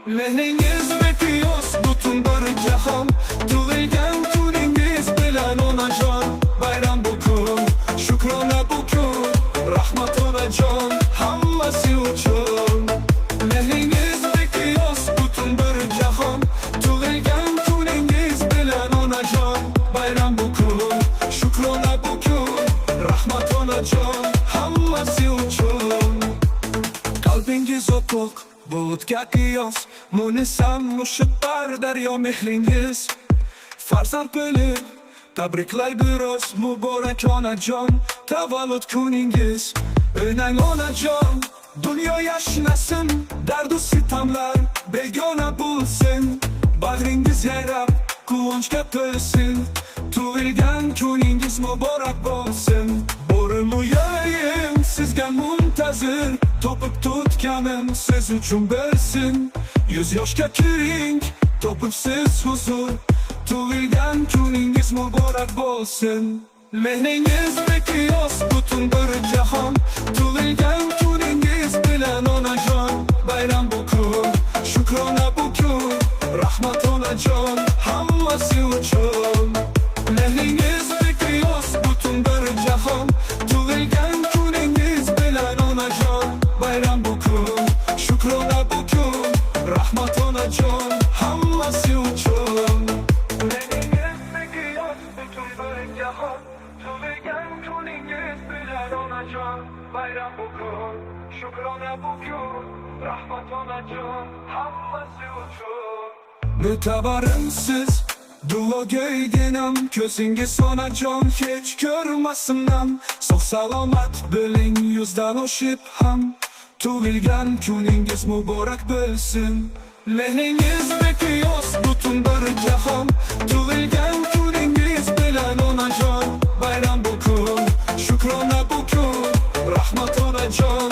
Mehningiz bekliyoruz bütün bir cihan. Tug'ilgan kuningiz bilan onajon. Bayram bu kun, shukrona bu kun. Rahmat onajon, hammasi uchun. Mehningiz bekliyoruz bütün bir cihan. Tug'ilgan kuningiz bilan onajon. Bayram bu kun, shukrona bu kun. Rahmat onajon, hammasi uchun. Qalbingiz otoq, bulutga qiyos. Munisam mushibbar daryo mehringiz. Farzand bo'lib tabriklay biroz. Muborak onajon, tavallud kuningiz. O'ynang onajon, dunyo yashnasin. Dardu sitamlar begona bo'lsin. Bag'ringiz yayrab quvonchga to'lsin. Tug'ilgan kuningiz muborak bo'lsin. Bo'rim uyayim sizga muntazir. Topib tutganim siz uchun bo'lsin. 100 yoshga kiring, topib siz huzur. Tug'ilgan kuningiz muborak bo'lsin. Mehningiz bekliyoruz bütün bir jahon. Tug'ilgan kuningiz bilan onajon. Bayram bu kun, shukrona bu kun. Rahmat onajon, hammasi uchun. Mehningiz bekliyoruz bütün bir jahon. Tug'ilgan kuningiz bilan onajon. Bayram bu kun, shukrona bu kun. Rahmat onajon, hammasi uchun. Mehningiz bekliyoruz bütün bir jahon. Tug'ilgan kuningiz bilan onajon. Bayram bu kun, shukrona bu kun. Rahmat onajon, hammasi uchun. Mütevarimsiz duoga eginam. Ko'zingiz onajon hech ko'rmasimdan. Sog' salomat bo'ling yuzdan oshib ham. Tug'ilgan kuningiz muborak bo'lsin. Mehningiz bekliyoruz bütün bir jahon. Tug'ilgan kuningiz bilan onajon. Bayram bu kun, shukrona bu kun. Rahmat onajon,